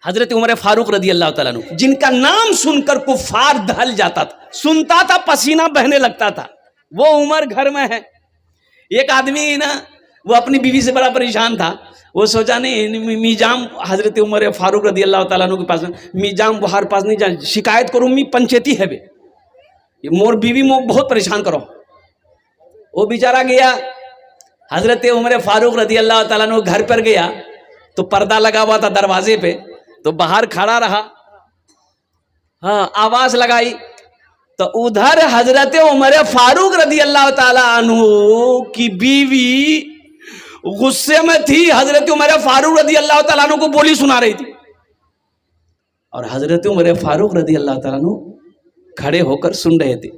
حضرت عمر فاروق رضی اللہ تعالیٰ عنہ جن کا نام سن کر کفار دہل جاتا تھا, سنتا تھا پسینہ بہنے لگتا تھا, وہ عمر گھر میں ہے. ایک آدمی نا وہ اپنی بیوی سے بڑا پریشان تھا, وہ سوچا نہیں میجام حضرت عمر فاروق رضی اللہ تعالیٰ عنہ کے پاس میجام بہار پاس نہیں جان شکایت کروں می پنچیتی ہے بے مور بیوی مو بہت پریشان کرو. وہ بیچارہ گیا حضرت عمر فاروق رضی اللہ تعالیٰ عنہ گھر پر گیا تو پردہ لگا ہوا تھا دروازے پہ, تو باہر کھڑا رہا, ہاں آواز لگائی تو ادھر حضرت عمر فاروق رضی اللہ تعالیٰ عنہ کی بیوی غصے میں تھی, حضرت عمر فاروق رضی اللہ تعالیٰ عنہ کو بولی سنا رہی تھی, اور حضرت عمر فاروق رضی اللہ تعالیٰ عنہ کھڑے ہو کر سن رہے تھے.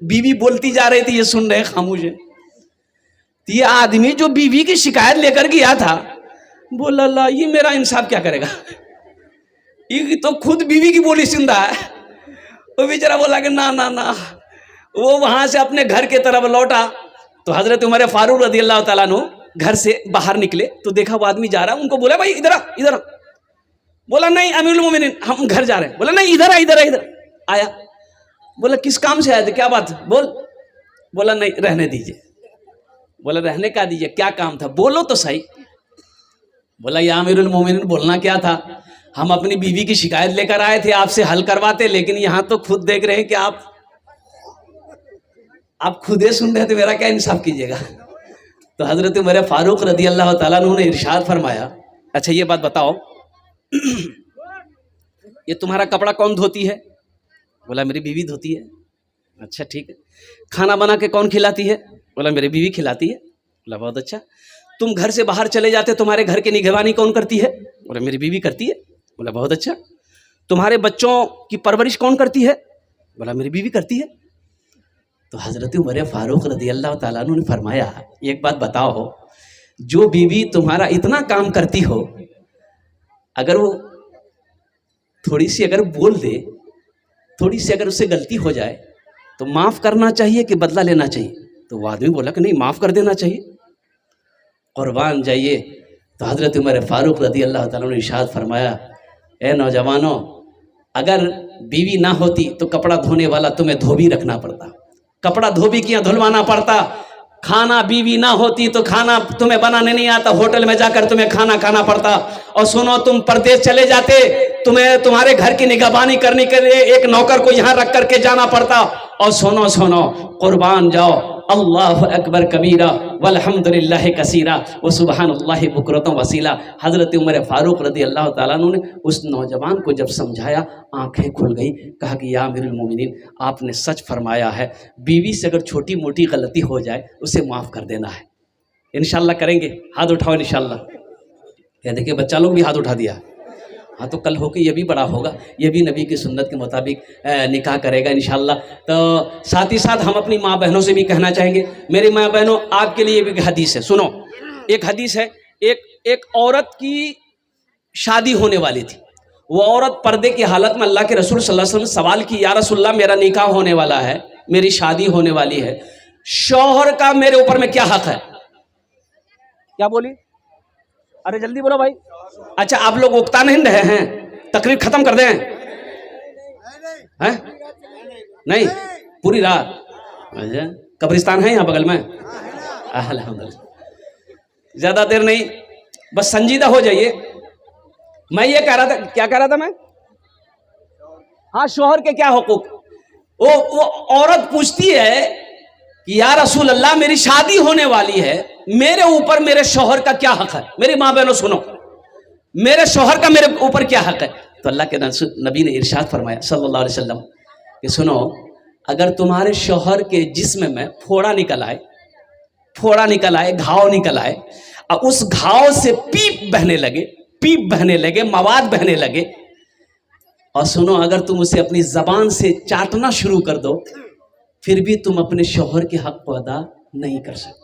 بیوی بولتی جا رہی تھی, یہ سن رہے خاموش ہے. یہ آدمی جو بیوی کی شکایت لے کر گیا تھا بولا اللہ یہ میرا انصاف کیا کرے گا, یہ تو خود بیوی کی بولی سن رہا ہے. وہ بیچارہ بولا کہ نہ, وہ وہاں سے اپنے گھر کی طرف لوٹا تو حضرت عمر فاروق رضی اللہ تعالیٰ عنہ گھر سے باہر نکلے تو دیکھا وہ آدمی جا رہا, ان کو بولا بھائی ادھر. بولا نہیں امیر المومنین ہم گھر جا رہے ہیں. بولا نہیں ادھر آیا. بولا کس کام سے آئے تھے, کیا بات بول. بولا نہیں رہنے دیجئے. بولا رہنے کا دیجئے, کیا کام تھا بولو تو صحیح. بولا یا امیر المومنین بولنا کیا تھا, ہم اپنی بیوی کی شکایت لے کر آئے تھے آپ سے حل کرواتے, لیکن یہاں تو خود دیکھ رہے ہیں کہ آپ خودے سن رہے تھے, میرا کیا انصاف کیجیے گا. تو حضرت عمر فاروق رضی اللہ تعالیٰ عنہ نے ارشاد فرمایا اچھا یہ بات بتاؤ یہ تمہارا کپڑا کون دھوتی ہے. بولا میری بیوی دھوتی ہے. اچھا ٹھیک ہے. کھانا بنا کے کون کھلاتی ہے. بولا میری بیوی کھلاتی ہے. بولا بہت اچھا. تم گھر سے باہر چلے جاتے تمہارے گھر کی نگہبانی کون کرتی ہے. بولا میری بیوی کرتی ہے. بولا بہت اچھا. تمہارے بچوں کی پرورش کون کرتی ہے. بولا میری بیوی کرتی ہے. تو حضرت عمر فاروق رضی اللہ تعالیٰ عنہ نے فرمایا ایک بات بتاؤ, جو بیوی تمہارا اتنا کام کرتی ہو اگر وہ تھوڑی سی اگر بول دے, تھوڑی سی اگر اس سے غلطی ہو جائے تو معاف کرنا چاہیے کہ بدلہ لینا چاہیے. تو وہ آدمی بولا کہ نہیں معاف کر دینا چاہیے. قربان جائیے. تو حضرت عمر فاروق رضی اللہ تعالیٰ نے ارشاد فرمایا اے نوجوانوں اگر بیوی نہ ہوتی تو کپڑا دھونے والا تمہیں دھوبی رکھنا پڑتا, کپڑا دھوبی کیا دھلوانا پڑتا. کھانا بیوی نہ ہوتی تو کھانا تمہیں بنانے نہیں آتا, ہوٹل میں جا کر تمہیں کھانا کھانا پڑتا. اور سنو تم پردیس چلے جاتے تمہیں تمہارے گھر کی نگہبانی کرنے کے لیے ایک نوکر کو یہاں رکھ کر کے جانا پڑتا. اور سنو قربان جاؤ اللہ اکبر کبیرہ والحمد للہ کثیرہ وسبحان اللہ بکرۃ وصیلہ. حضرت عمر فاروق رضی اللہ تعالیٰ عنہ نے اس نوجوان کو جب سمجھایا آنکھیں کھل گئیں, کہا کہ یا امیر المومنین آپ نے سچ فرمایا ہے, بیوی سے اگر چھوٹی موٹی غلطی ہو جائے اسے معاف کر دینا ہے. انشاءاللہ کریں گے, ہاتھ اٹھاؤ انشاءاللہ. یہ دیکھیں بچہ لوگ بھی ہاتھ اٹھا دیا. ہاں تو کل ہو کے یہ بھی بڑا ہوگا, یہ بھی نبی کی سنت کے مطابق نکاح کرے گا انشاءاللہ. تو ساتھ ہی ساتھ ہم اپنی ماں بہنوں سے بھی کہنا چاہیں گے, میری ماں بہنوں آپ کے لیے بھی حدیث ہے, سنو. ایک حدیث ہے, ایک عورت کی شادی ہونے والی تھی. وہ عورت پردے کی حالت میں اللہ کے رسول صلی اللہ علیہ وسلم نے سوال کی یا رسول اللہ میرا نکاح ہونے والا ہے, میری شادی ہونے والی ہے, شوہر کا میرے اوپر میں کیا حق ہے. کیا بولی, ارے جلدی بولو بھائی. اچھا آپ لوگ اکتا نہیں رہے ہیں, تقریر ختم کر دیں نہیں پوری رات. قبرستان ہے یہاں بغل میں, الحمدللہ. زیادہ دیر نہیں, بس سنجیدہ ہو جائیے. میں یہ کہہ رہا تھا, کیا کہہ رہا تھا میں, ہاں شوہر کے کیا حقوق. وہ عورت پوچھتی ہے کہ یا رسول اللہ میری شادی ہونے والی ہے, میرے اوپر میرے شوہر کا کیا حق ہے. میری ماں بہنوں سنو, میرے شوہر کا میرے اوپر کیا حق ہے. تو اللہ کے نبی نے ارشاد فرمایا صلی اللہ علیہ وسلم کہ سنو, اگر تمہارے شوہر کے جسم میں پھوڑا نکل آئے, گھاؤ نکل آئے, اور اس گھاؤ سے پیپ بہنے لگے, مواد بہنے لگے, اور سنو اگر تم اسے اپنی زبان سے چاٹنا شروع کر دو پھر بھی تم اپنے شوہر کے حق کو ادا نہیں کر سکتے.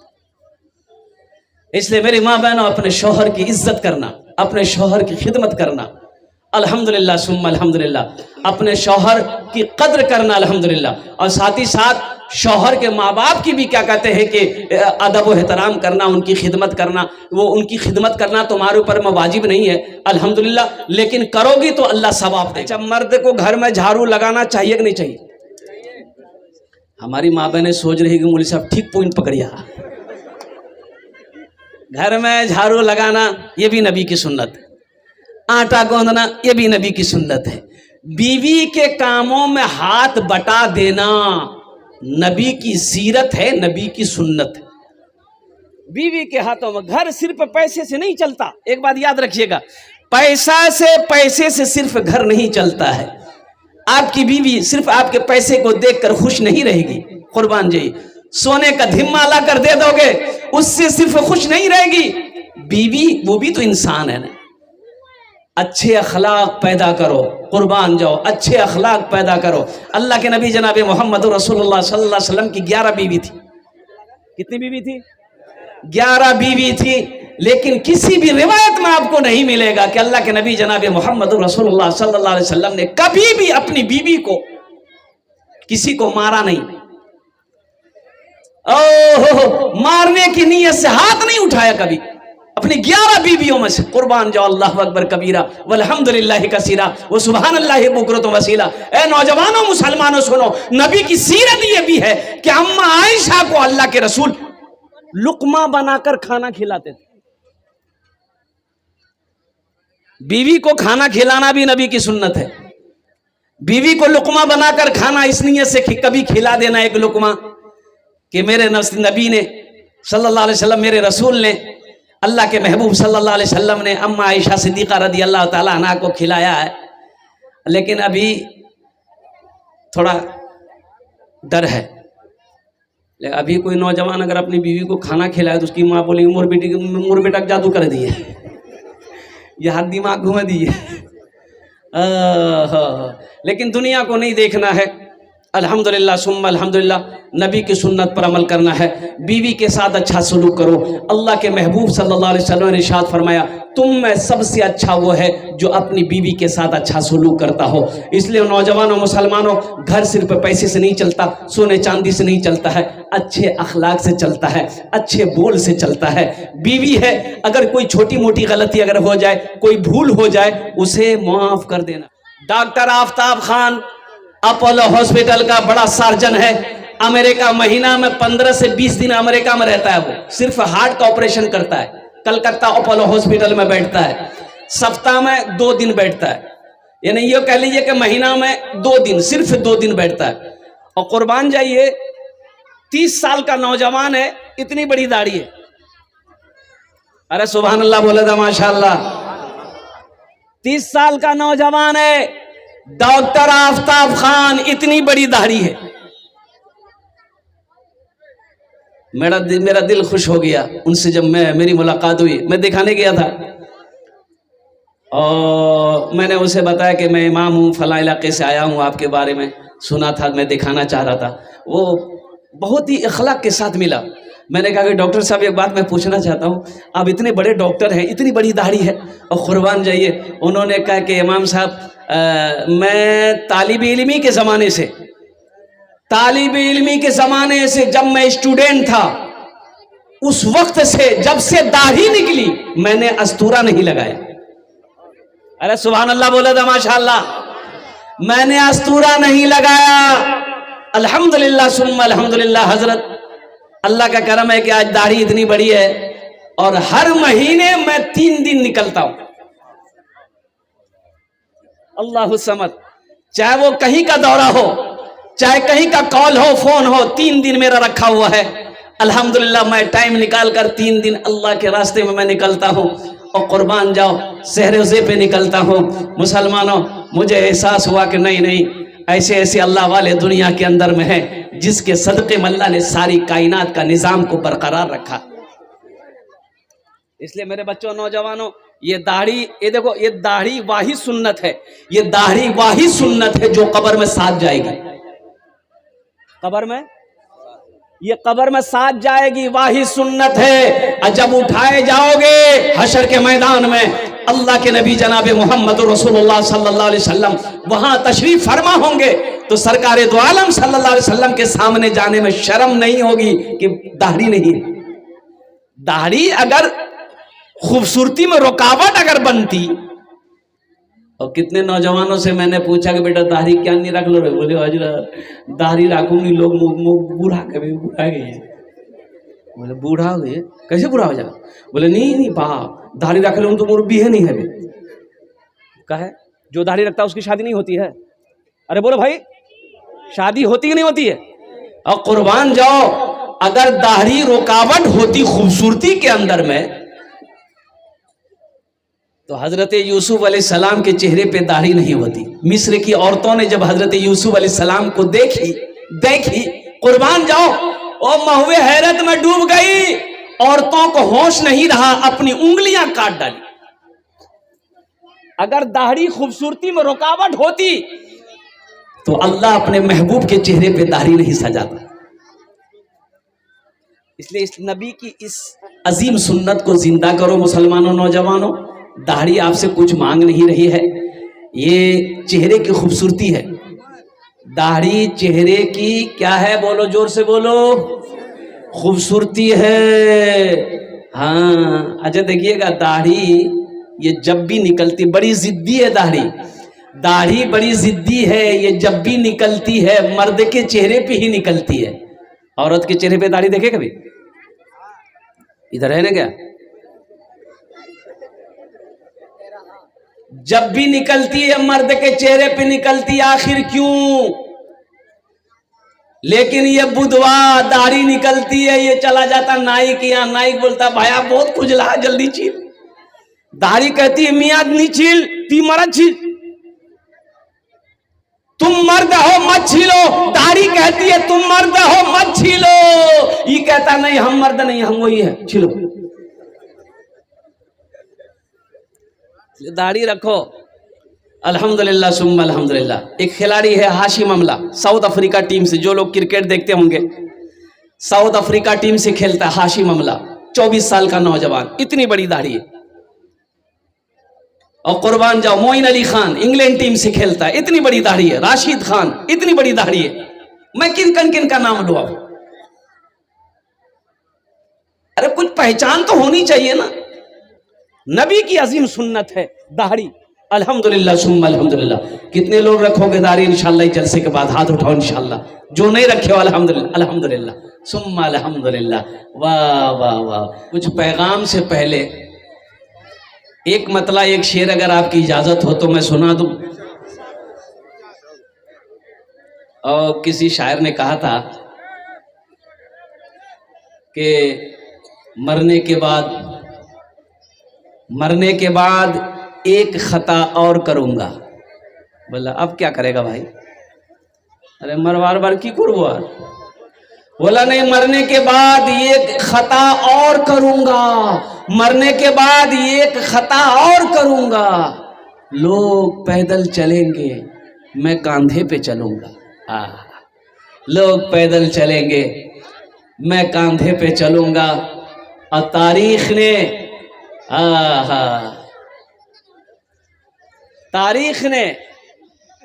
اس لیے میری ماں بہنوں اپنے شوہر کی عزت کرنا, اپنے شوہر کی خدمت کرنا, الحمدللہ ثم الحمدللہ, اپنے شوہر کی قدر کرنا الحمدللہ. اور ساتھ ہی ساتھ شوہر کے ماں باپ کی بھی کیا کہتے ہیں کہ ادب و احترام کرنا، ان کی خدمت کرنا، وہ ان کی خدمت کرنا تمہارے اوپر میں واجب نہیں ہے الحمدللہ، لیکن کرو گی تو اللہ ثواب دے گا۔ مرد کو گھر میں جھاڑو لگانا چاہیے کہ نہیں چاہیے؟ ہماری ماں بہنیں سوچ رہی کہ مولوی صاحب ٹھیک پوائنٹ پکڑیا، گھر میں جھاڑو لگانا یہ بھی نبی کی سنت ہے، آٹا گوندنا یہ بھی نبی کی سنت ہے، بیوی کے کاموں میں ہاتھ بٹا دینا نبی کی سیرت ہے، نبی کی سنت ہے۔ بیوی کے ہاتھوں میں، گھر صرف پیسے سے نہیں چلتا، ایک بات یاد رکھیے گا، پیسے سے صرف گھر نہیں چلتا ہے۔ آپ کی بیوی صرف آپ کے پیسے کو دیکھ کر خوش نہیں رہے گی، قربان جی، سونے کا دھما لا کر دے دو گے اس سے صرف خوش نہیں رہے گی بیوی، وہ بھی تو انسان ہے نا۔ اچھے اخلاق پیدا کرو، قربان جاؤ، اچھے اخلاق پیدا کرو۔ اللہ کے نبی جناب محمد رسول اللہ صلی اللہ علیہ وسلم کی 11 بیوی تھی۔ کتنی بیوی تھی؟ 11 بیوی تھی، لیکن کسی بھی روایت میں آپ کو نہیں ملے گا کہ اللہ کے نبی جناب محمد رسول اللہ صلی اللہ علیہ وسلم نے کبھی بھی اپنی بیوی کو کسی کو مارا نہیں، مارنے کی نیت سے ہاتھ نہیں اٹھایا کبھی اپنی 11 بیویوں میں سے، قربان جاؤ، اللہ اکبر کبیرہ والحمدللہ کثیرہ وسبحان اللہ بکرۃ وصیلہ۔ اے نوجوانوں، مسلمانوں، سنو، نبی کی سیرت یہ بھی ہے کہ اماں عائشہ کو اللہ کے رسول لقمہ بنا کر کھانا کھلاتے تھے۔ بیوی کو کھانا کھلانا بھی نبی کی سنت ہے، بیوی کو لقمہ بنا کر کھانا اس نیت سے کہ کبھی کھلا دینا ایک لقمہ کہ میرے نبی نے صلی اللہ علیہ وسلم، میرے رسول نے، اللہ کے محبوب صلی اللہ علیہ وسلم نے اماں عائشہ صدیقہ رضی اللہ تعالیٰ عنہ کو کھلایا ہے۔ لیکن ابھی تھوڑا ڈر ہے، ابھی کوئی نوجوان اگر اپنی بیوی کو کھانا کھلائے تو اس کی ماں بولے مور بیٹا جادو کر دیے، یہ ہاتھ دماغ گھما دیے۔ لیکن دنیا کو نہیں دیکھنا ہے، الحمدللہ ثم الحمدللہ، نبی کی سنت پر عمل کرنا ہے، بیوی کے ساتھ اچھا سلوک کرو۔ اللہ کے محبوب صلی اللہ علیہ وسلم نے ارشاد فرمایا، تم میں سب سے اچھا وہ ہے جو اپنی بیوی کے ساتھ اچھا سلوک کرتا ہو۔ اس لیے نوجوانوں، مسلمانوں، گھر صرف پیسے سے نہیں چلتا، سونے چاندی سے نہیں چلتا ہے، اچھے اخلاق سے چلتا ہے، اچھے بول سے چلتا ہے۔ بیوی ہے، اگر کوئی چھوٹی موٹی غلطی اگر ہو جائے، کوئی بھول ہو جائے، اسے معاف کر دینا۔ ڈاکٹر آفتاب خان اپولو ہاسپٹل کا بڑا سرجن ہے، امریکہ مہینہ میں 15 سے 20 دن امریکہ میں رہتا ہے، وہ صرف ہارٹ کا آپریشن کرتا ہے، کلکتہ اپولو ہاسپٹل میں بیٹھتا ہے، سفتہ میں 2 دن بیٹھتا ہے، یعنی یہ کہہ لیجئے کہ مہینہ میں 2 دن، صرف 2 دن بیٹھتا ہے۔ اور قربان جائیے، 30 سال کا نوجوان ہے، اتنی بڑی داڑھی ہے، ارے سبحان اللہ بولے تھا ماشاءاللہ۔ 30 سال کا نوجوان ہے، ڈاکٹر آفتاب خان، اتنی بڑی داڑھی ہے۔ میرا دل خوش ہو گیا ان سے جب میری ملاقات ہوئی، میں دکھانے گیا تھا اور میں نے اسے بتایا کہ میں امام ہوں، فلاں علاقے سے آیا ہوں، آپ کے بارے میں سنا تھا، میں دکھانا چاہ رہا تھا۔ وہ بہت ہی اخلاق کے ساتھ ملا۔ میں نے کہا کہ ڈاکٹر صاحب ایک بات میں پوچھنا چاہتا ہوں، آپ اتنے بڑے ڈاکٹر ہیں، اتنی بڑی داڑھی ہے، اور قربان جائیے، انہوں نے کہا کہ امام صاحب میں طالب علمی کے زمانے سے جب میں اسٹوڈنٹ تھا، اس وقت سے جب سے داڑھی نکلی میں نے استورا نہیں لگایا۔ ارے سبحان اللہ بولے تھا ماشاءاللہ، میں نے استورا نہیں لگایا۔ الحمدللہ ثم الحمدللہ حضرت، اللہ کا کرم ہے کہ آج داڑھی اتنی بڑی ہے، اور ہر مہینے میں 3 دن نکلتا ہوں۔ اللہ الصمد، چاہے وہ کہیں کا دورہ ہو، چاہے کہیں کا کال ہو، فون ہو، 3 دن میرا رکھا ہوا ہے۔ الحمدللہ میں ٹائم نکال کر 3 دن اللہ کے راستے میں نکلتا ہوں، اور قربان جاؤ سحر روزے پہ نکلتا ہوں۔ مسلمانوں، مجھے احساس ہوا کہ نہیں، ایسے اللہ والے دنیا کے اندر میں ہیں جس کے صدقے میں اللہ نے ساری کائنات کا نظام کو برقرار رکھا۔ اس لیے میرے بچوں، نوجوانوں، یہ داڑھی، یہ دیکھو، یہ داڑھی واحد سنت ہے، یہ داڑھی واحد سنت ہے جو قبر میں ساتھ جائے گی، قبر میں ساتھ جائے گی، واحد سنت ہے۔ اور جب اٹھائے جاؤ گے حشر کے میدان میں، اللہ کے نبی جناب محمد رسول اللہ صلی اللہ علیہ وسلم وہاں تشریف فرما ہوں گے، تو سرکار دو عالم صلی اللہ علیہ وسلم کے سامنے جانے میں شرم نہیں ہوگی کہ داڑھی نہیں ہے؟ داڑھی اگر خوبصورتی میں رکاوٹ اگر بنتی، اور کتنے نوجوانوں سے میں نے پوچھا کہ بیٹا داڑھی کیا نہیں رکھ لو رہے؟ بولے حضرت داڑھی رکھوں گی لوگ بوڑھا کبھی بوڑھا گئی۔ بولے بوڑھا ہو گئے؟ کیسے بوڑھا ہو جائے؟ بولے نہیں باپ داڑھی رکھ لوں تو مربی ہے نہیں ہے کہا ہے جو داڑھی رکھتا ہے اس کی شادی نہیں ہوتی ہے؟ ارے بولو بھائی شادی ہوتی کہ نہیں ہوتی ہے؟ اور قربان جاؤ اگر داڑھی رکاوٹ ہوتی خوبصورتی کے اندر میں تو حضرت یوسف علیہ السلام کے چہرے پہ داڑھی نہیں ہوتی۔ مصر کی عورتوں نے جب حضرت یوسف علیہ السلام کو دیکھی قربان جاؤ وہ مہوے حیرت میں ڈوب گئی، عورتوں کو ہوش نہیں رہا، اپنی انگلیاں کاٹ ڈالی۔ اگر داڑھی خوبصورتی میں رکاوٹ ہوتی تو اللہ اپنے محبوب کے چہرے پہ داڑھی نہیں سجاتا۔ اس لیے اس نبی کی اس عظیم سنت کو زندہ کرو مسلمانوں، نوجوانوں۔ داڑھی آپ سے کچھ مانگ نہیں رہی ہے، یہ چہرے کی خوبصورتی ہے۔ داڑھی چہرے کی کیا ہے؟ بولو زور سے بولو، خوبصورتی ہے۔ ہاں اچھا دیکھیے گا داڑھی یہ جب بھی نکلتی بڑی ضدی ہے، داڑھی بڑی ضدی ہے، یہ جب بھی نکلتی ہے مرد کے چہرے پہ ہی نکلتی ہے۔ عورت کے چہرے پہ داڑھی دیکھے کبھی؟ ادھر ہے نا کیا؟ جب بھی نکلتی ہے مرد کے چہرے پہ نکلتی، آخر کیوں؟ لیکن یہ بدھوا داڑھی نکلتی ہے، یہ چلا جاتا نائی کے یہاں، نائی بولتا بھائی آپ بہت کھجلا جلدی چھیل۔ داڑھی کہتی ہے میاں نہیں چھیل، تی مرد چھیل، تم مرد ہو مت چھیلو۔ داڑھی کہتی ہے تم مرد ہو مت چھیلو، یہ کہتا نہیں ہم مرد نہیں ہم وہی ہے چھیلو۔ داڑھی رکھو۔ الحمدللہ ثم الحمدللہ۔ ایک کھلاڑی ہے ہاشم املہ، ساؤتھ افریقہ ٹیم سے، جو لوگ کرکٹ دیکھتے ہوں گے ساؤتھ افریقہ ٹیم سے کھیلتا ہے ہاشم املہ، 24 سال کا نوجوان، اتنی بڑی داڑھی ہے۔ اور قربان جاؤ معین علی خان انگلینڈ ٹیم سے کھیلتا ہے، اتنی بڑی داڑھی ہے۔ راشد خان اتنی بڑی داڑھی ہے۔ میں کن کا نام لوں؟ ارے کچھ پہچان تو ہونی چاہیے نا۔ نبی کی عظیم سنت ہے داڑھی۔ الحمدللہ ثم الحمدللہ۔ کتنے لوگ رکھو گے داڑھی انشاءاللہ جلسے کے بعد؟ ہاتھ اٹھاؤ انشاءاللہ۔ جو نہیں رکھے ہو الحمدللہ الحمدللہ ثم الحمدللہ۔ واہ واہ واہ۔ کچھ پیغام سے پہلے ایک مطلع ایک شعر اگر آپ کی اجازت ہو تو میں سنا دوں۔ اور کسی شاعر نے کہا تھا کہ مرنے کے بعد ایک خطا اور کروں گا۔ بولا اب کیا کرے گا بھائی؟ ارے مربار بار کی کروا؟ بولا نہیں، مرنے کے بعد ایک خطا اور کروں گا، مرنے کے بعد ایک خطا اور کروں گا۔ لوگ پیدل چلیں گے میں کاندھے پہ چلوں گا۔ لوگ پیدل چلیں گے میں کاندھے پہ چلوں گا۔ اور تاریخ نے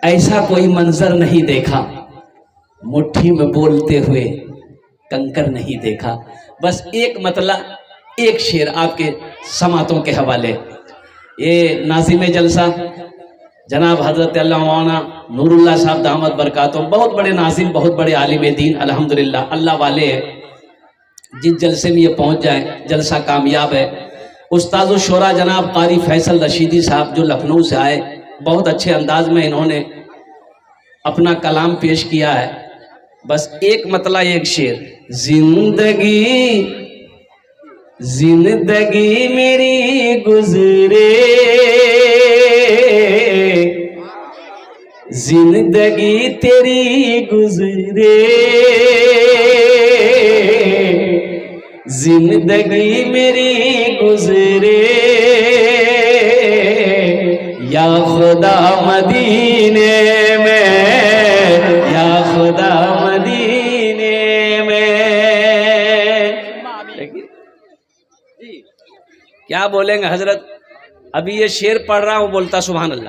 ایسا کوئی منظر نہیں دیکھا، مٹھی میں بولتے ہوئے کنکر نہیں دیکھا۔ بس ایک مطلع ایک شعر آپ کے سماعتوں کے حوالے۔ یہ ناظم جلسہ جناب حضرت اللہ مولانا نور اللہ صاحب دامت برکاتہم، بہت بڑے ناظم، بہت بڑے عالم دین، الحمدللہ اللہ والے ہیں۔ جس جلسے میں یہ پہنچ جائیں جلسہ کامیاب ہے۔ استاذ الشورا جناب قاری فیصل رشیدی صاحب جو لکھنؤ سے آئے، بہت اچھے انداز میں انہوں نے اپنا کلام پیش کیا ہے۔ بس ایک مطلع ایک شعر۔ زندگی میری گزرے، زندگی تیری گزرے، زندگی میری گزرے، یا خدا مدینے میں، یا خدا مدینے میں۔ کیا بولیں گے حضرت؟ ابھی یہ شعر پڑھ رہا ہوں، بولتا سبحان اللہ۔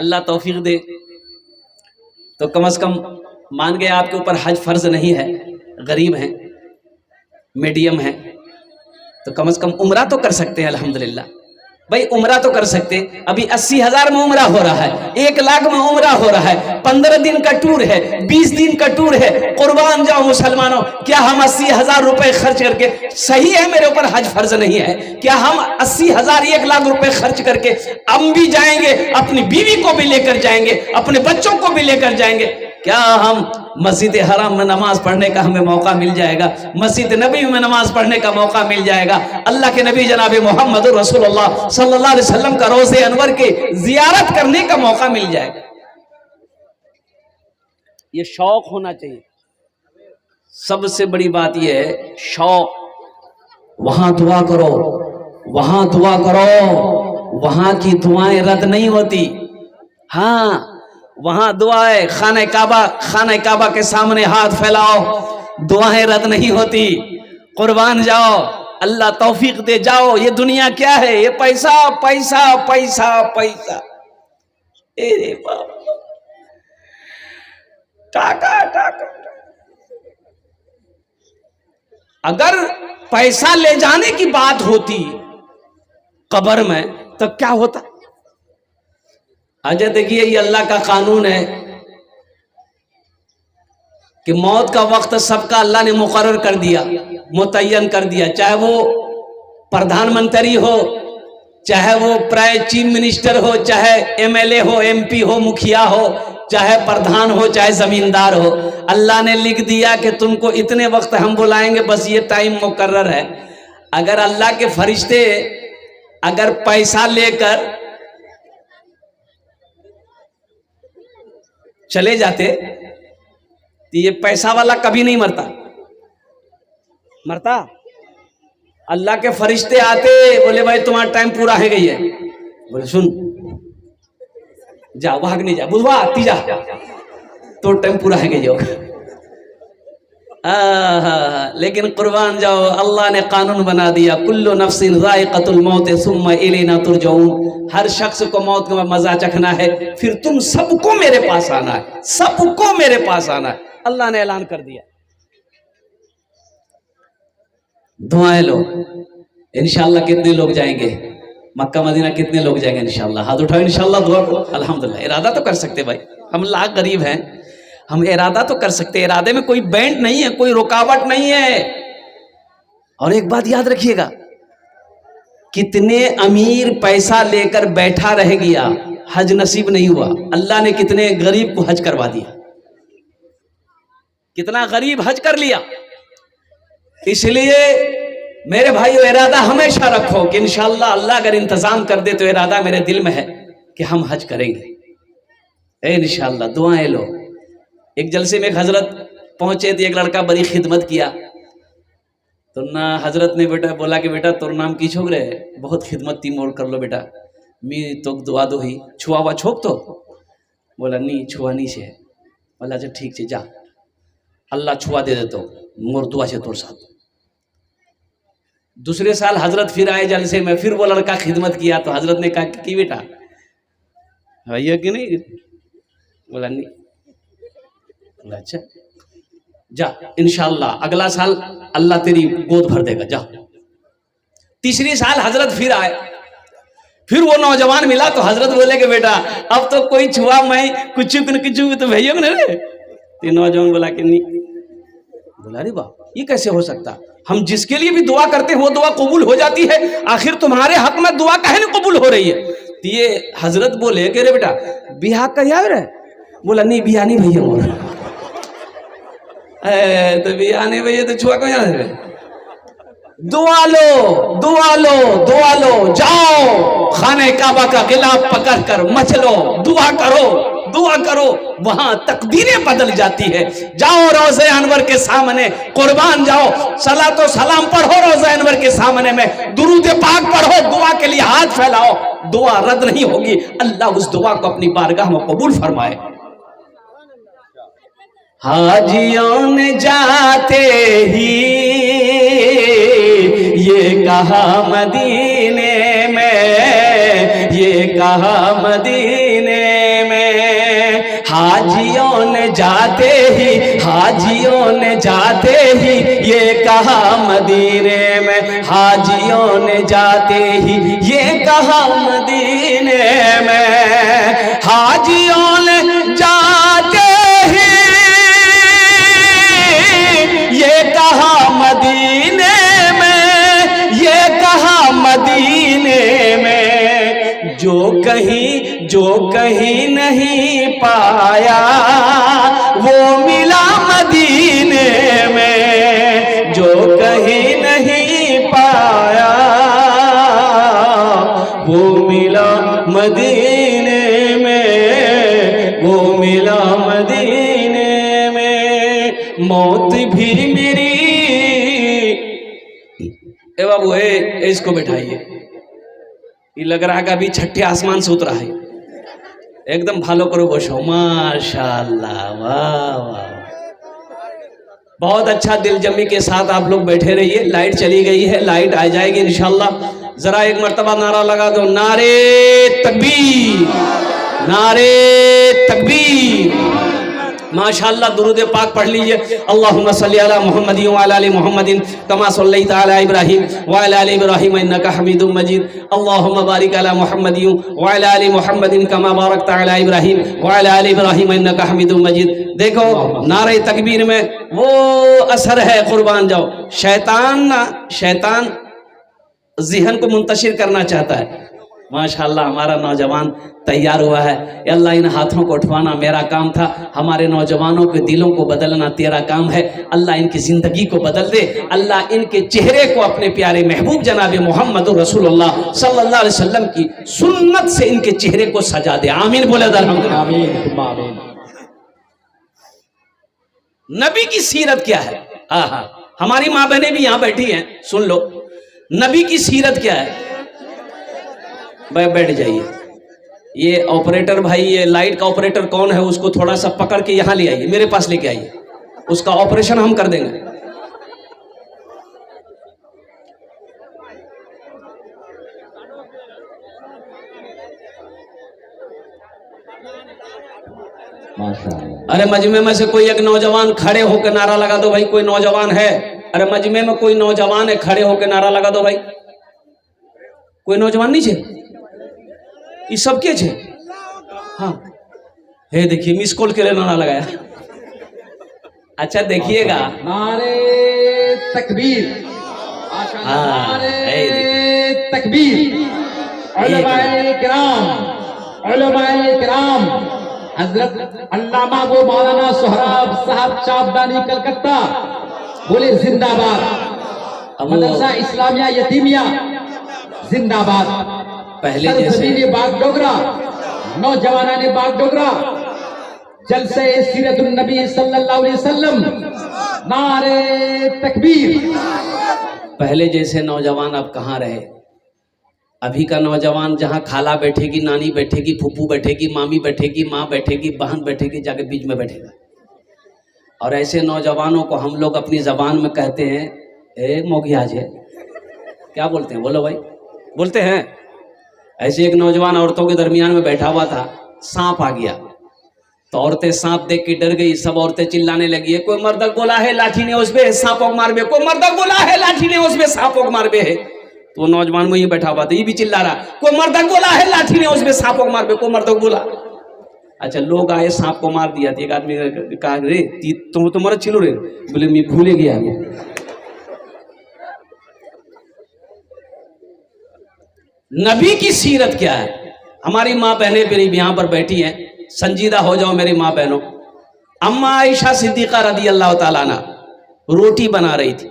اللہ توفیق دے. تو کم از کم مان گئے آپ کے اوپر حج فرض نہیں ہے, غریب ہیں, میڈیم ہیں, تو کم از کم عمرہ تو کر سکتے ہیں. الحمدللہ بھائی عمرہ تو کر سکتے. ابھی 80,000 میں عمرہ ہو رہا ہے, 1 لاکھ میں عمرہ ہو رہا ہے, 15 دن کا ٹور ہے, 20 دن کا ٹور ہے. قربان جاؤ مسلمانوں, کیا ہم 80,000 روپے خرچ کر کے, صحیح ہے میرے اوپر حج فرض نہیں ہے, کیا ہم 80,000 1 لاکھ روپے خرچ کر کے ہم بھی جائیں گے, اپنی بیوی کو بھی لے کر جائیں گے, اپنے بچوں کو بھی لے کر جائیں گے؟ کیا ہم مسجد حرام میں نماز پڑھنے کا ہمیں موقع مل جائے گا, مسجد نبی میں نماز پڑھنے کا موقع مل جائے گا, اللہ کے نبی جناب محمد رسول اللہ صلی اللہ علیہ وسلم کا روضہ انور کی زیارت کرنے کا موقع مل جائے گا. یہ شوق ہونا چاہیے. سب سے بڑی بات یہ ہے شوق. وہاں دعا کرو, وہاں دعا کرو, وہاں کی دعائیں رد نہیں ہوتی. ہاں وہاں دعائیں, خانہ کعبہ کے سامنے ہاتھ پھیلاؤ, دعائیں رد نہیں ہوتی. قربان جاؤ, اللہ توفیق دے. جاؤ, یہ دنیا کیا ہے, یہ پیسہ پیسہ پیسہ پیسہ. ارے باپ, ٹاکا ٹاکا. اگر پیسہ لے جانے کی بات ہوتی قبر میں تو کیا ہوتا؟ اجے دیکھیے یہ اللہ کا قانون ہے کہ موت کا وقت سب کا اللہ نے مقرر کر دیا, متعین کر دیا. چاہے وہ پردھان منتری ہو, چاہے وہ چیف منسٹر ہو, چاہے MLA ہو, MP ہو, مکھیا ہو, چاہے پردھان ہو, چاہے زمیندار ہو. اللہ نے لکھ دیا کہ تم کو اتنے وقت ہم بلائیں گے, بس یہ ٹائم مقرر ہے. اگر اللہ کے فرشتے اگر پیسہ لے کر چلے جاتے تو یہ پیسہ والا کبھی نہیں مرتا. اللہ کے فرشتے آتے, بولے بھائی تمہارا ٹائم پورا ہے گئی ہے. بولے سن, جا بھاگ نہیں جا, بدھوا آتی جا, تو ٹائم پورا ہے گئی ہوگا. لیکن قربان جاؤ, اللہ نے قانون بنا دیا, کل نفس ذائقۃ الموت ثم الینا ترجعون. ہر شخص کو موت کا مزہ چکھنا ہے, پھر تم سب کو میرے پاس آنا ہے, سب کو میرے پاس آنا ہے. اللہ نے اعلان کر دیا. دعائیں لو. انشاءاللہ کتنے لوگ جائیں گے مکہ مدینہ, کتنے لوگ جائیں گے انشاءاللہ؟ ہاتھ اٹھاؤ, انشاءاللہ دعا کرو. الحمدللہ ارادہ تو کر سکتے بھائی, ہم لاکھ غریب ہیں, ہم ارادہ تو کر سکتے. ارادے میں کوئی بینڈ نہیں ہے, کوئی رکاوٹ نہیں ہے. اور ایک بات یاد رکھیے گا, کتنے امیر پیسہ لے کر بیٹھا رہ گیا, حج نصیب نہیں ہوا. اللہ نے کتنے غریب کو حج کروا دیا, کتنا غریب حج کر لیا. اس لیے میرے بھائیو ارادہ ہمیشہ رکھو کہ انشاءاللہ اللہ اگر انتظام کر دے تو ارادہ میرے دل میں ہے کہ ہم حج کریں گے. انشاءاللہ دعائیں لو. ایک جلسے میں ایک حضرت پہنچے تھے, ایک لڑکا بڑی خدمت کیا, تو نہ حضرت نے بیٹا بولا کہ بیٹا تور نام کی چھوک رہے, بہت خدمت تی موڑ کر لو بیٹا, می تو دعا دو ہی, چھوا ہوا چھوک تو بولا نہیں چھوا نہیں سے. بولا اچھا ٹھیک سے جا, اللہ چھوا دے دیتا مور دعا سے تور ساتھ. دوسرے سال حضرت پھر آئے جلسے میں, پھر وہ لڑکا خدمت کیا, تو حضرت نے کہا کہ بیٹا بھائی کہ نہیں؟ بولا نہیں. بولا اچھا جا, انشاءاللہ اگلا سال اللہ تیری گود بھر دے گا, جا. تیسری سال حضرت پھر آئے, پھر وہ نوجوان ملا, تو حضرت بولے کہ بیٹا اب تو کوئی چھوا میں کچھ تو بھائیوں نے رہے. یہ نوجوان بولا کہ نہیں. بولا ارے باپ یہ کیسے ہو سکتا, ہم جس کے لیے بھی دعا کرتے ہیں وہ دعا قبول ہو جاتی ہے, آخر تمہارے حق میں دعا کہے نہیں قبول ہو رہی ہے. تو یہ حضرت بولے کہ ارے بیٹا بیاہ کا یاد رہے. بولا نہیں بیاہ نہیں بھیا مور. تو بیاہ نہیں بھیا تو چھوا کو یاد رہے. دعا لو دعا لو دعا لو, جاؤ خانہ کعبہ کا غلاف پکڑ کر مچلو, دعا کرو دعا کرو, وہاں تقدیریں بدل جاتی ہے. جاؤ روضہ انور کے سامنے, قربان جاؤ, صلاۃ و سلام پڑھو روضہ انور کے سامنے میں, درود پاک پڑھو, دعا کے لیے ہاتھ پھیلاؤ. دعا رد نہیں ہوگی, اللہ اس دعا کو اپنی بارگاہ میں قبول فرمائے. حاجیوں نے جاتے ہی یہ کہا مدینے میں, یہ یہ کہا مدینے میں حاجیوں نے جاتے ہی، حاجیوں نے جاتے ہی یہ کہا مدینے میں، حاجیوں نے جاتے ہی یہ کہا مدینے میں، حاجیوں نے جاتے ہی یہ کہا مدینے میں، یہ کہا مدینے میں، جو کہیں نہیں پایا وہ ملا مدینے میں، جو کہیں نہیں پایا وہ ملا مدینے میں، وہ ملا مدینے میں، موت بھی میری۔ اے بابو اے اس کو بٹھائیے، یہ لگ رہا ہے کہ ابھی چھٹے آسمان سے اترا ہے، ایک دم بھالو کرو بوشو، ماشاءاللہ، واہ واہ، بہت اچھا، دل جمی کے ساتھ آپ لوگ بیٹھے رہیے، لائٹ چلی گئی ہے، لائٹ آ جائے گی انشاءاللہ، ذرا ایک مرتبہ نعرہ لگا دو، نعرے تکبیر، نعرے تکبیر، ماشاءاللہ، درود پاک پڑھ لیجئے، اللہم صلی علی محمد وعلی آل محمد کما صلیت علی ابراہیم وعلی آل ابراہیم انک حمید مجید، اللہم بارک علی محمد وعلی آل محمد کما بارکت علی ابراہیم وعلی آل ابراہیم انک حمید مجید۔ دیکھو نعرہ تکبیر میں وہ اثر ہے، قربان جاؤ، شیطان ذہن کو منتشر کرنا چاہتا ہے، ماشاءاللہ ہمارا نوجوان تیار ہوا ہے، اے اللہ ان ہاتھوں کو اٹھوانا میرا کام تھا، ہمارے نوجوانوں کے دلوں کو بدلنا تیرا کام ہے، اللہ ان کی زندگی کو بدل دے، اللہ ان کے چہرے کو اپنے پیارے محبوب جناب محمد رسول اللہ صلی اللہ علیہ وسلم کی سنت سے ان کے چہرے کو سجا دے، آمین بولے الحمدللہ۔ آمین۔ نبی کی سیرت کیا ہے؟ ہماری ماں بہنیں بھی یہاں بیٹھی ہیں، سن لو، نبی کی سیرت کیا ہے؟ بیٹھ جائیے، یہ آپریٹر بھائی، یہ لائٹ کا آپریٹر کون ہے، اس کو تھوڑا سا پکڑ کے یہاں لے آئیے، میرے پاس لے کے آئیے، اس کا آپریشن ہم کر دیں گے۔ ارے مجمع میں سے کوئی ایک نوجوان کھڑے ہو کے نعرہ لگا دو بھائی، کوئی نوجوان ہے؟ ارے مجمع میں کوئی نوجوان ہے، کھڑے ہو کے نعرہ لگا دو بھائی، کوئی نوجوان نہیں چھے؟ یہ سب کے چھے؟ ہاں ہے، دیکھیے مس کال کے لئے نعرہ لگایا، اچھا دیکھیے گا، نعرے تکبیر، نعرے تکبیر، علماء کرام، حضرت علامہ و مولانا سہراب صاحب چاپدانی کلکتہ بولے زندہ باد، مدرسہ اسلامیہ یتیمیہ زندہ باد، پہلے جیسے باغ ڈوگرا، نوجوانان باغ ڈوگرا، جلسہ سیرت النبی صلی اللہ علیہ وسلم، نعرے تکبیر۔ پہلے جیسے نوجوان اب کہاں رہے؟ ابھی کا نوجوان جہاں خالہ بیٹھے گی، نانی بیٹھے گی، پھوپھو بیٹھے گی، مامی بیٹھے گی، ماں بیٹھے گی، بہن بیٹھے گی، جا کے بیچ میں بیٹھے گا، اور ایسے نوجوانوں کو ہم لوگ اپنی زبان میں کہتے ہیں اے موگیاج ہے، کیا بولتے ہیں؟ بولو بھائی، بولتے ہیں؟ ایسے ایک نوجوان عورتوں کے درمیان میں بیٹھا ہوا تھا، سانپ آ گیا، تو عورتیں سانپ دیکھ کے ڈر گئی، سب عورتیں چلانے لگی ہے، کوئی مردک بولا ہے لاٹھی نے اس پہ سانپوں مار بے، کوئی مردک بولا ہے لاٹھی نے اس پہ سانپوں مار بے ہے، تو وہ نوجوان وہیں بیٹھا ہوا تھا، یہ بھی چلا رہا، کوئی مردک بولا ہے لاٹھی نے اس پہ سانپوں مار بے، کوئی مردک بولا۔ اچھا لوگ آئے، سانپ کو مار دیا، ایک آدمی کہا رے تمہارا چلو رے، بولے میں بھولے گیا۔ نبی کی سیرت کیا ہے؟ ہماری ماں بہنیں بھی یہاں پر بیٹھی ہیں، سنجیدہ ہو جاؤ میری ماں بہنوں۔ اما عائشہ صدیقہ رضی اللہ تعالیٰ عنہ روٹی بنا رہی تھی،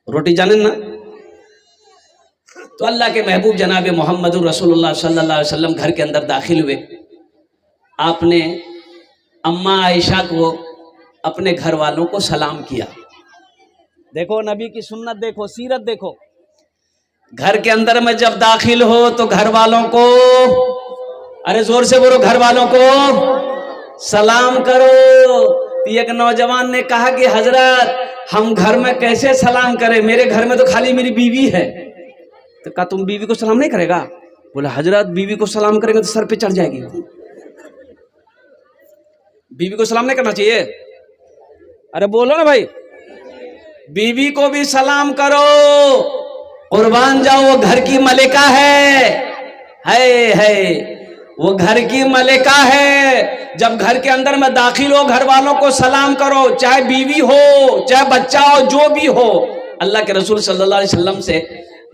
روٹی جانیں نا، تو اللہ کے محبوب جناب محمد رسول اللہ صلی اللہ علیہ وسلم گھر کے اندر داخل ہوئے، آپ نے اما عائشہ کو، اپنے گھر والوں کو سلام کیا۔ دیکھو نبی کی سنت دیکھو، سیرت دیکھو، گھر کے اندر میں جب داخل ہو تو گھر والوں کو، ارے زور سے بولو، گھر والوں کو سلام کرو۔ ایک نوجوان نے کہا کہ حضرت ہم گھر میں کیسے سلام کریں، میرے گھر میں تو خالی میری بیوی ہے۔ تو کہا تم بیوی کو سلام نہیں کرے گا؟ بولا حضرت بیوی کو سلام کریں گے تو سر پہ چڑھ جائے گی. بیوی کو سلام نہیں کرنا چاہیے؟ ارے بولو نا بھائی. بیوی کو بھی سلام کرو. قربان جاؤ، وہ گھر کی ملکہ ہے وہ گھر کی ملکہ ہے. جب گھر کے اندر میں داخل ہو گھر والوں کو سلام کرو، چاہے بیوی ہو چاہے بچہ ہو جو بھی ہو. اللہ کے رسول صلی اللہ علیہ وسلم سے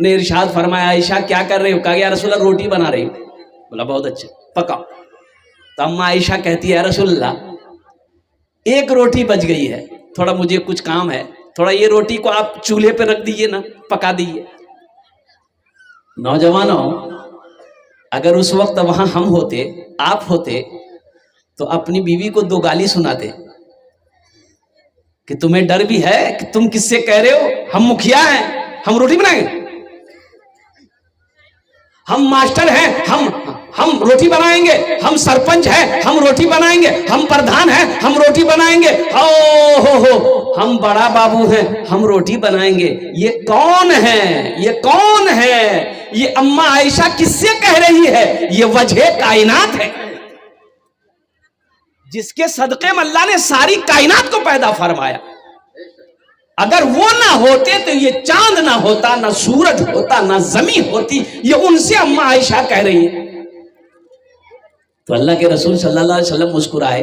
نے ارشاد فرمایا عائشہ کیا کر رہی ہو؟ کہا یا رسول اللہ روٹی بنا رہی ہوں. بولا بہت اچھا پکاؤ. تو اما عائشہ کہتی ہے رسول اللہ ایک روٹی بچ گئی ہے، تھوڑا مجھے کچھ کام ہے، تھوڑا یہ روٹی کو آپ چولہے پہ رکھ دیجئے نا، پکا دیجئے. نوجوانوں اگر اس وقت وہاں ہم ہوتے، آپ ہوتے، تو اپنی بیوی کو 2 گالی سناتے کہ تمہیں ڈر بھی ہے کہ تم کس سے کہہ رہے ہو؟ ہم مکھیا ہیں، ہم روٹی بنائیں گے، ہم ماسٹر ہیں، ہم روٹی بنائیں گے، ہم سرپنچ ہیں ہم روٹی بنائیں گے، ہم پردھان ہیں ہم روٹی بنائیں گے، ہم بڑا بابو ہیں ہم روٹی بنائیں گے. یہ کون ہے؟ یہ کون ہے؟ یہ اما عائشہ کس سے کہہ رہی ہے؟ یہ وجہ کائنات ہے جس کے صدقے میں اللہ نے ساری کائنات کو پیدا فرمایا. اگر وہ نہ ہوتے تو یہ چاند نہ ہوتا، نہ سورج ہوتا، نہ زمین ہوتی. یہ ان سے اما عائشہ کہہ رہی ہے. تو اللہ کے رسول صلی اللہ علیہ وسلم مسکرائے.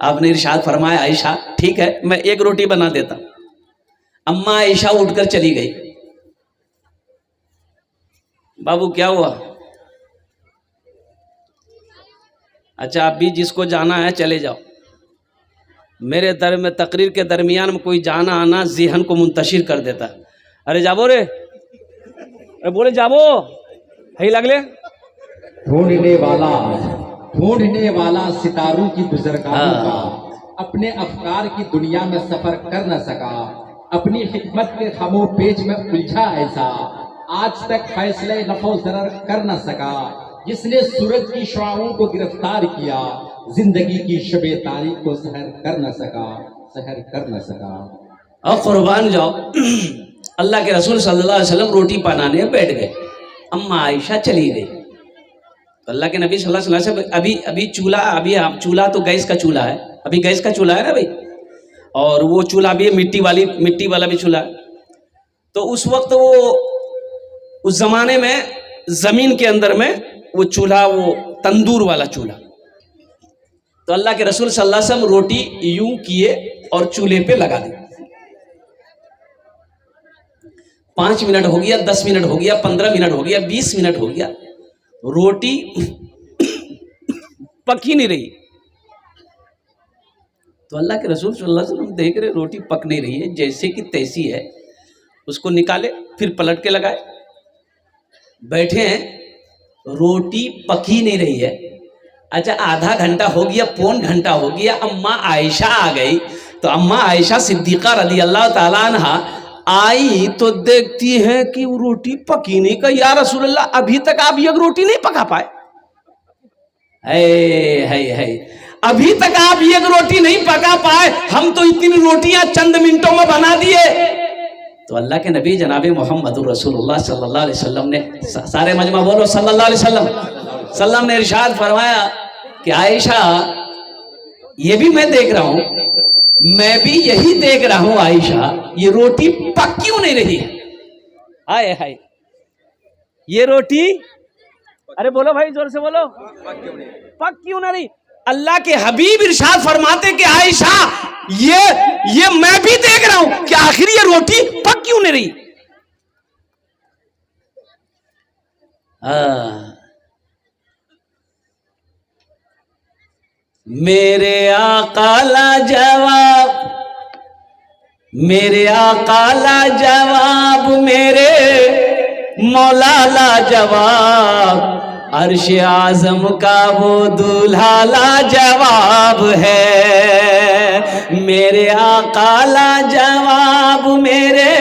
آپ نے ارشاد فرمایا عائشہ ٹھیک ہے میں ایک روٹی بنا دیتا. اما عائشہ اٹھ کر چلی گئی. بابو کیا ہوا؟ اچھا اب بھی جس کو جانا ہے چلے جاؤ. میرے در میں تقریر کے درمیان میں کوئی جانا آنا ذہن کو منتشر کر دیتا. ارے جابو رے، ارے بولے جابو ہے لگلے. ڈھونڈنے والا ستاروں کی گزرگاہوں کا اپنے افکار کی دنیا میں سفر کر نہ سکا. اپنی حکمت کے خم و پیچ میں الجھا ایسا آج تک فیصلہ نفع و ضرر کر نہ سکا. جس نے سورج کی شعاعوں کو گرفتار کیا، زندگی کی شب تاریخ کو سحر کر نہ سکا. اور قربان جاؤ اللہ کے رسول صلی اللہ علیہ وسلم روٹی بنانے بیٹھ گئے. اما عائشہ چلی گئی. تو اللہ کے نبی صلی اللہ علیہ وسلم ابھی چولہا تو گیس کا چولہا ہے، ابھی گیس کا چولہا ہے نا بھائی، اور وہ چولہا بھی مٹی والا بھی چولہا. تو اس وقت وہ اس زمانے میں زمین کے اندر میں وہ چولہا، وہ تندور والا چولہا. تو اللہ کے رسول صلی اللہ علیہ وسلم روٹی یوں کیے اور چولہے پہ لگا دی. 5 منٹ ہو گیا، 10 منٹ ہو گیا، 15 منٹ ہو گیا، 20 منٹ ہو گیا، روٹی پک ہی نہیں رہی. تو اللہ کے رسول صلی اللہ علیہ وسلم دیکھ رہے روٹی پک نہیں رہی ہے، جیسے کہ تیسی ہے. اس کو نکالے، پھر پلٹ کے لگائے، بیٹھے ہیں، روٹی پک ہی نہیں رہی ہے. اچھا آدھا گھنٹہ ہو گیا، پون گھنٹہ ہو گیا، اما عائشہ آ گئی. تو اما عائشہ صدیقہ رضی اللہ تعالیٰ عنہ آئی تو دیکھتی ہے کہ وہ روٹی پکی نہیں. کہا یا رسول اللہ ابھی تک آپ یہ روٹی نہیں پکا پائے؟ ابھی تک آپ یہ روٹی نہیں پکا پائے، ہم تو اتنی روٹیاں چند منٹوں میں بنا دیے. تو اللہ کے نبی جناب محمد رسول اللہ صلی اللہ علیہ وسلم نے، سارے مجمع بولو صلی اللہ علیہ وسلم نے ارشاد فرمایا کہ عائشہ یہ بھی میں دیکھ رہا ہوں، میں بھی یہی دیکھ رہا ہوں عائشہ، یہ روٹی پک کیوں نہیں رہی ہے؟ آئے ہائے یہ روٹی، ارے بولو بھائی زور سے بولو، پک کیوں نہ رہی؟ اللہ کے حبیب ارشاد فرماتے کہ عائشہ یہ میں بھی دیکھ رہا ہوں کہ آخر یہ روٹی پک کیوں نہیں رہی. میرے آقا لاجواب، میرے آقا لاجواب، میرے مولا لاجواب، عرش اعظم کا وہ دولہا لاجواب ہے. میرے آقا لاجواب، میرے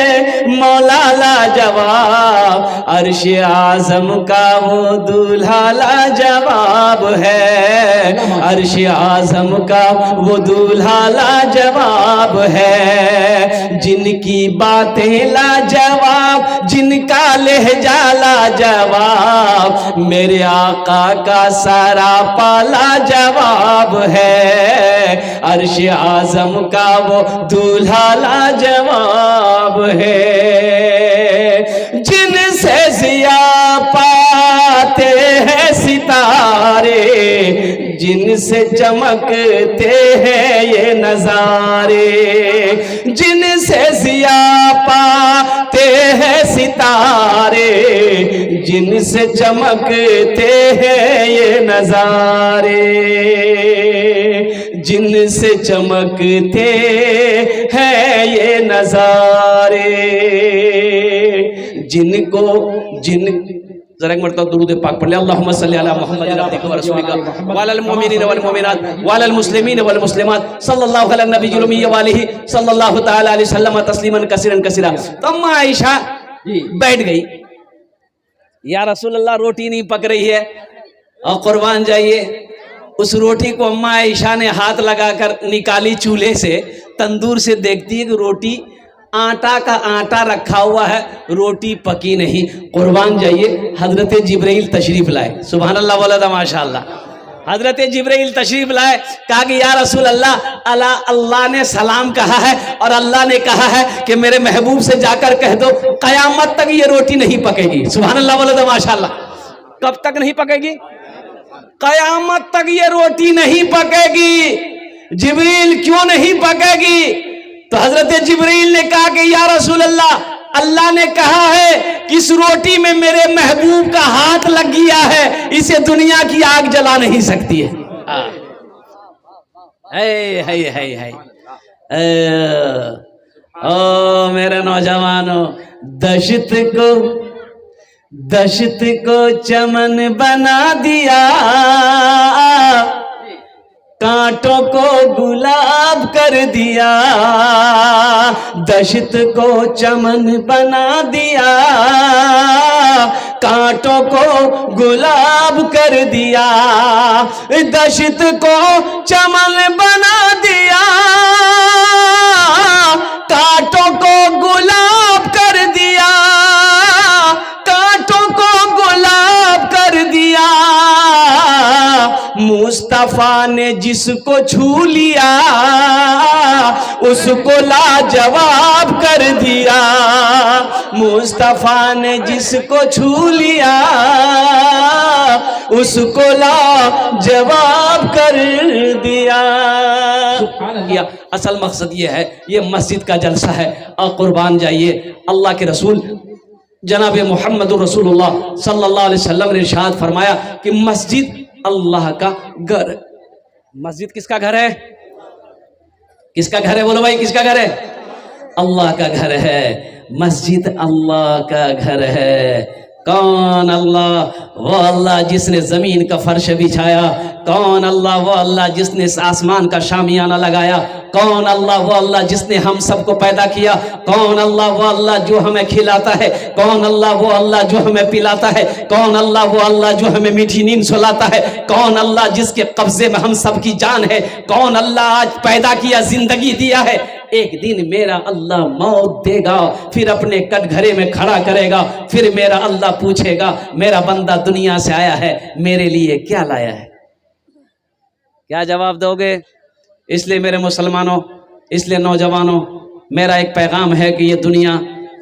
مولا لاجواب، عرش اعظم کا وہ دولہا لاجواب ہے. عرش اعظم کا وہ دولہا لاجواب ہے، جن کی باتیں لاجواب، جن کا لہجہ لاجواب، میرے آقا کا سراپا لاجواب ہے، عرش اعظم کا وہ دولہا لاجواب ہے، جن سے ضیا پاتے ہیں ستارے، جن سے چمکتے ہیں یہ نظارے، جن سے ضیا پاتے ہیں ستارے، جن سے چمکتے ہیں یہ نظارے، جن سے چمکتے ہیں یہ نظارے، جن کو ذرا ایک مرتبہ درود پاک پڑھ لیں، اللہم صلی علی محمد عبدک و رسولک وعلی المؤمنین والمؤمنات وعلی المسلمین والمسلمات صلی اللہ علی النبی الامی وآلہ صلی اللہ تعالی علیہ وسلم تسلیما کثیرا کثیرا۔ تو اما عائشہ بیٹھ گئی، یا رسول اللہ روٹی نہیں پک رہی ہے، اور قربان جائیے اس روٹی کو اما عائشہ نے ہاتھ لگا کر نکالی چولہے سے، تندور سے دیکھتی ہے کہ روٹی آٹا کا آٹا رکھا ہوا ہے، روٹی پکی نہیں۔ قربان جائیے حضرت جبرائیل تشریف لائے، سبحان اللہ ولدہ ماشاءاللہ، حضرت جبرائیل تشریف لائے، کہا کہ یا رسول اللہ اللہ نے سلام کہا ہے اور اللہ نے کہا ہے کہ میرے محبوب سے جا کر کہہ دو قیامت تک یہ روٹی نہیں پکے گی، سبحان اللہ ولدہ ماشاءاللہ۔ کب تک نہیں پکے گی؟ قیامت تک یہ روٹی نہیں پکے گی۔ جبرائیل کیوں نہیں پکے گی؟ تو حضرت جبرائیل نے کہا کہ یا رسول اللہ نے کہا ہے کہ اس روٹی میں میرے محبوب کا ہاتھ لگ گیا ہے، اسے دنیا کی آگ جلا نہیں سکتی ہے۔ میرے نوجوانوں، دشت کو چمن بنا دیا، کانٹوں کو گلاب کر دیا، دشت کو چمن بنا دیا، کانٹوں کو گلاب کر دیا، دشت کو چمن بنا دیا، کانٹوں کو گلاب کر دیا، کانٹوں کو گلاب کر دیا، مصطفیٰ نے جس کو چھو لیا اس کو لاجواب کر دیا، مصطفیٰ نے جس کو چھو لیا اس کو لاجواب کر دیا۔ اصل مقصد یہ ہے، یہ مسجد کا جلسہ ہے، اور قربان جائیے اللہ کے رسول جناب محمد رسول اللہ صلی اللہ علیہ وسلم نے ارشاد فرمایا کہ مسجد اللہ کا گھر۔ مسجد کس کا گھر ہے؟ کس کا گھر ہے؟ بولو بھائی، کس کا گھر ہے؟ اللہ کا گھر ہے۔ مسجد اللہ کا گھر ہے۔ کون اللہ؟ وہ اللہ جس نے زمین کا فرش بچھایا۔ کون اللہ؟ وہ اللہ جس نے اس آسمان کا شامیانہ لگایا۔ کون اللہ؟ وہ اللہ جس نے ہم سب کو پیدا کیا۔ کون اللہ؟ وہ اللہ جو ہمیں کھلاتا ہے۔ کون اللہ؟ وہ اللہ جو ہمیں پلاتا ہے۔ کون اللہ؟ وہ اللہ جو ہمیں میٹھی نیند سلاتا ہے۔ کون اللہ جس کے قبضے میں ہم سب کی جان ہے۔ کون اللہ آج پیدا کیا، زندگی دیا ہے۔ ایک دن میرا اللہ موت دے گا، پھر اپنے کٹ گھرے میں کھڑا کرے گا، پھر میرا اللہ پوچھے گا میرا بندہ دنیا سے آیا ہے، میرے لیے کیا لایا ہے؟ کیا جواب دو گے؟ اس لیے میرے مسلمانوں، اس لیے نوجوانوں، میرا ایک پیغام ہے کہ یہ دنیا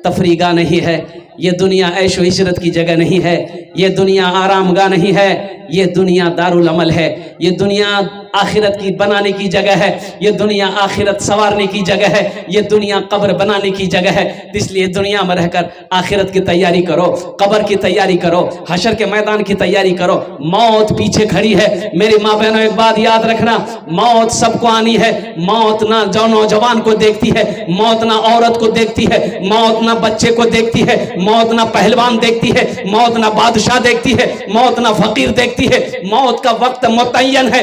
تفریح گاہ نہیں ہے، یہ دنیا عیش و عشرت کی جگہ نہیں ہے، یہ دنیا آرام گاہ نہیں ہے، یہ دنیا دارالعمل ہے، یہ دنیا آخرت کی بنانے کی جگہ ہے، یہ دنیا آخرت سنوارنے کی جگہ ہے، یہ دنیا قبر بنانے کی جگہ ہے۔ اس لیے دنیا میں رہ کر آخرت کی تیاری کرو، قبر کی تیاری کرو، حشر کے میدان کی تیاری کرو۔ موت پیچھے کھڑی ہے۔ میری ماں بہنوں، ایک بات یاد رکھنا، موت سب کو آنی ہے۔ موت نہ نوجوان کو دیکھتی ہے، موت نہ عورت کو دیکھتی ہے، موت نہ بچے کو دیکھتی ہے، موت نہ پہلوان دیکھتی ہے، موت نہ بادشاہ دیکھتی ہے، موت نہ فقیر دیکھتی ہے۔ موت کا وقت متعین ہے۔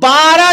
12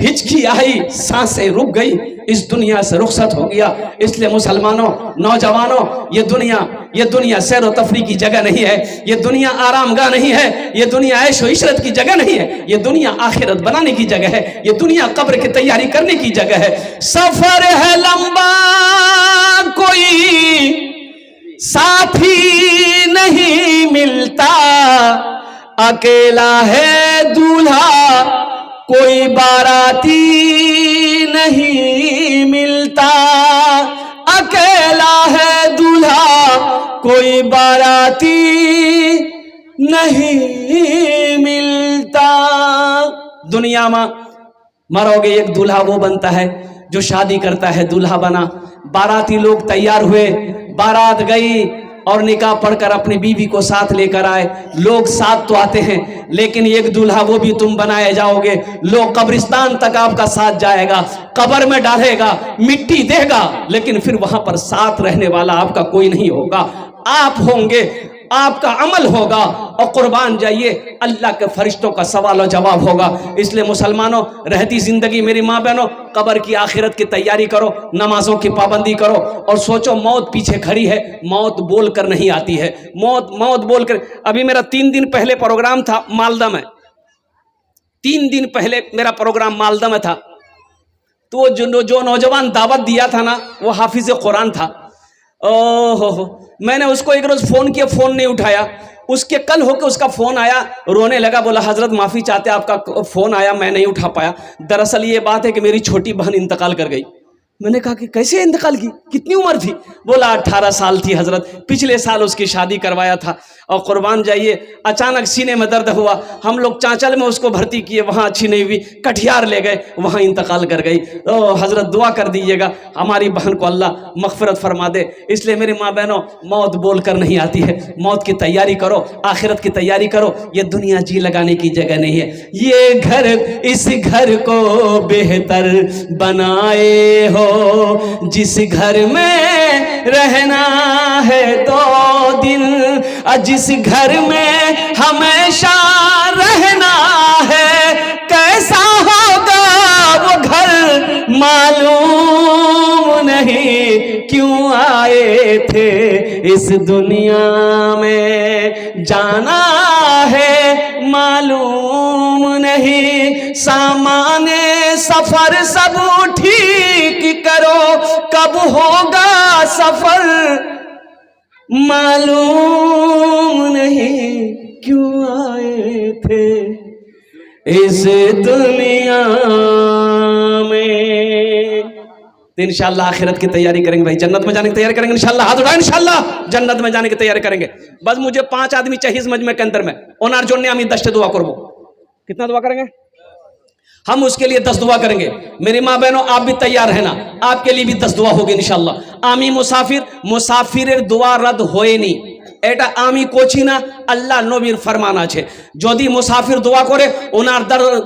ہچکی آئی, سانسیں رک گئی, اس دنیا سے رخصت ہو گیا. اس لیے مسلمانوں, نوجوانوں, یہ دنیا سیر و تفریح کی جگہ نہیں ہے, یہ دنیا آرام گاہ نہیں ہے, یہ دنیا عیش و عشرت کی جگہ نہیں ہے, یہ دنیا آخرت بنانے کی جگہ ہے, یہ دنیا قبر کی تیاری کرنے کی جگہ ہے. سفر ہے لمبا, کوئی ساتھی نہیں ملتا, اکیلا ہے دولہا, کوئی باراتی نہیں ملتا, اکیلا ہے دولہا, کوئی باراتی نہیں ملتا. دنیا میں مرو گے ایک دولہا وہ بنتا ہے جو شادی کرتا ہے, دولہا بنا. باراتی لوگ تیار ہوئے, بارات گئی اور نکاح پڑھ کر اپنی بیوی کو ساتھ لے کر آئے. لوگ ساتھ تو آتے ہیں لیکن ایک دولہا وہ بھی تم بنائے جاؤ گے. لوگ قبرستان تک آپ کا ساتھ جائے گا, قبر میں ڈالے گا, مٹی دے گا, لیکن پھر وہاں پر ساتھ رہنے والا آپ کا کوئی نہیں ہوگا. آپ ہوں گے, آپ کا عمل ہوگا, اور قربان جائیے اللہ کے فرشتوں کا سوال و جواب ہوگا. اس لیے مسلمانوں, رہتی زندگی میری ماں بہنوں, قبر کی آخرت کی تیاری کرو, نمازوں کی پابندی کرو, اور سوچو موت پیچھے کھڑی ہے, موت بول کر نہیں آتی ہے. موت بول کر. ابھی میرا 3 دن پہلے پروگرام تھا مالدہ میں, 3 دن پہلے میرا پروگرام مالدہ میں تھا. تو وہ جو نوجوان دعوت دیا تھا نا, وہ حافظ قرآن تھا. میں نے اس کو ایک روز فون کیا, فون نہیں اٹھایا. اس کے کل ہو کے اس کا فون آیا, رونے لگا, بولا حضرت معافی چاہتے, آپ کا فون آیا میں نہیں اٹھا پایا. دراصل یہ بات ہے کہ میری چھوٹی بہن انتقال کر گئی. میں نے کہا کہ کیسے انتقال کی, کتنی عمر تھی؟ بولا 18 سال تھی حضرت, پچھلے سال اس کی شادی کروایا تھا. اور قربان جائیے اچانک سینے میں درد ہوا, ہم لوگ چانچل میں اس کو بھرتی کیے, وہاں اچھی نہیں ہوئی, کٹھیار لے گئے, وہاں انتقال کر گئی. حضرت دعا کر دیجیے گا ہماری بہن کو اللہ مغفرت فرما دے. اس لیے میری ماں بہنوں, موت بول کر نہیں آتی ہے, موت کی تیاری کرو, آخرت کی تیاری کرو. یہ دنیا جی لگانے کی جگہ نہیں ہے. یہ گھر, اس گھر کو بہتر بنائے ہو, جس گھر میں رہنا ہے 2 دن, جس گھر میں ہمیشہ رہنا ہے, کیسا ہوگا وہ گھر معلوم نہیں, کیوں آئے تھے اس دنیا میں, جانا ہے معلوم نہیں. سامان سفر سب ٹھیک کرو, کب ہوگا سفر معلوم نہیں, کیوں آئے تھے اس دنیا میں. تو انشاءاللہ آخرت کی تیاری کریں گے بھائی, جنت میں جانے کی تیاری کریں گے انشاءاللہ. ہاتھ اٹھائیں, انشاءاللہ جنت میں جانے کی تیاری کریں گے. بس مجھے 5 آدمی چاہیے اس مجمع کے اندر میں, انار جوڑنے ہمیں 10 دعا کرو. کتنا دعا کریں گے ہم؟ اس کے لیے 10 دعا کریں گے. میری ماں بہنوں آپ بھی تیار رہنا, آپ کے لیے بھی 10 دعا ہوگی انشاءاللہ. آمی মুসাফিরের দোয়া রদ হয়নি, এটা আমি করছি না, আল্লাহ নবীর ফরমান আছে. যদি মুসাফির দোয়া করে ওনার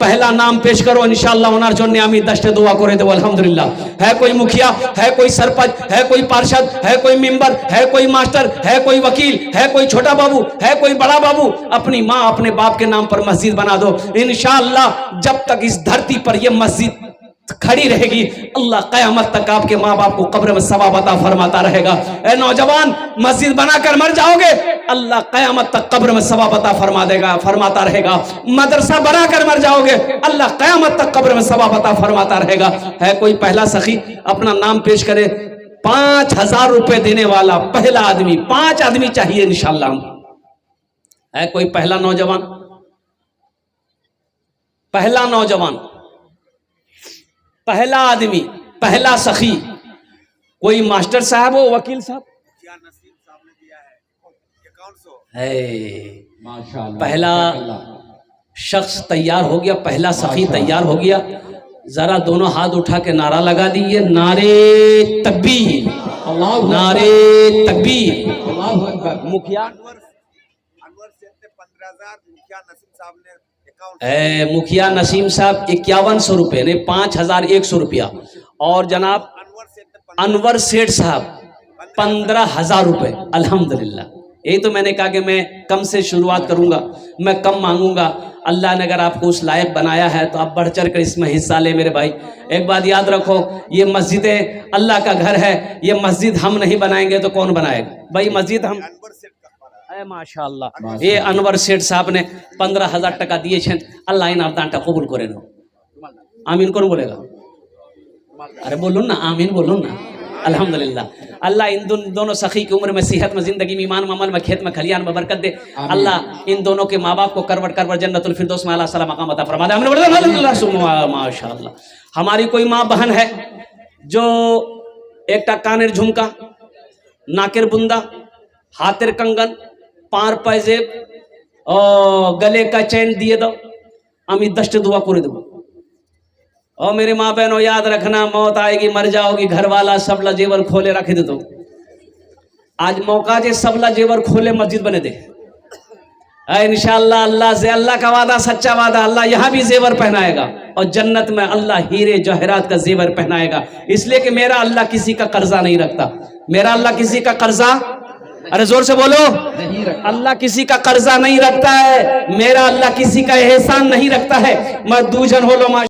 پہلا نام پیش کرو انشاءاللہ ওনার জন্য আমি 10টা দোয়া করে দেব আলহামদুলিল্লাহ ہے کوئی مکھیا ہے کوئی سرپنچ ہے کوئی پارشد ہے کوئی ممبر ہے کوئی ماسٹر ہے کوئی وکیل ہے کوئی چھوٹا بابو ہے کوئی بڑا بابو اپنی ماں اپنے باپ کے نام پر مسجد بنا دو انشاءاللہ جب تک اس دھرتی پر یہ مسجد کھڑی رہے گی اللہ قیامت تک آپ کے ماں باپ کو قبر میں ثواب عطا فرماتا رہے گا اے نوجوان مسجد بنا کر مر جاؤ گے اللہ قیامت تک قبر میں ثواب عطا فرماتا رہے گا مدرسہ بنا کر مر جاؤ گے اللہ قیامت تک قبر میں ثواب عطا فرماتا رہے گا ہے کوئی پہلا سخی اپنا نام پیش کرے 5000 روپے دینے والا پہلا آدمی 5 آدمی چاہیے انشاءاللہ ہے کوئی پہلا نوجوان پہلا آدمی پہلا سخی کوئی ماسٹر صاحب ہو وکیل صاحب پہلا شخص تیار ہو گیا پہلا سخی تیار ہو گیا ذرا دونوں ہاتھ اٹھا کے نعرہ لگا دیئے نعرے تکبیر نعرے تکبیر مکھیا مکھیا نسیم صاحب 5100 روپے نے 5100 روپیہ اور جناب انور سیٹھ صاحب 15000 روپے الحمدللہ یہی تو میں نے کہا کہ میں کم سے شروعات کروں گا میں کم مانگوں گا اللہ نے اگر آپ کو اس لائق بنایا ہے تو آپ بڑھ چڑھ کر اس میں حصہ لے میرے بھائی ایک بات یاد رکھو یہ مسجدیں اللہ کا گھر ہے یہ مسجد ہم نہیں بنائیں گے تو کون بنائے گا بھائی مسجد ہم ماشاءاللہ یہ انور سیٹھ صاحب نے 15000 টাকা দিয়েছেন আল্লাহ ইনার দানটা কবুল করে নাও আমিন কোন বলেগা আরে বলুন না আমিন বলুন না الحمدللہ اللہ ان دونوں سخی کی عمر میں صحت میں زندگی میں ایمان میں عمل میں کھیت میں کھلیان میں برکت دے اللہ ان دونوں کے ماں باپ کو کروٹ جنت الفردوس میں اللہ صلی اللہ مقام عطا فرما دے ماشاءاللہ ہماری کوئی ماں بہن ہے جو ایک کانر جھمکا ناکر بندہ ہاتر کنگن پار پائزیب گلے کا چین دیے دو امی 10টা دعا করে দেব اور میرے ماں بہنوں یاد رکھنا موت آئے گی مر جاؤ گی گھر والا سبلا جیور کھولے رکھ دے دو آج موقع جے سبلا جیور کھولے مسجد بنے دے انشاءاللہ اللہ سے اللہ کا وعدہ سچا وعدہ اللہ یہاں بھی زیور پہنائے گا اور جنت میں اللہ ہیرے جوہرات کا زیور پہنائے گا اس لیے کہ میرا اللہ کسی کا قرضہ نہیں رکھتا میرا اللہ کسی کا قرضہ ارے زور سے بولو اللہ کسی کا قرضہ نہیں رکھتا ہے میرا اللہ کسی کا احسان نہیں رکھتا ہے میں دوجن ہو لو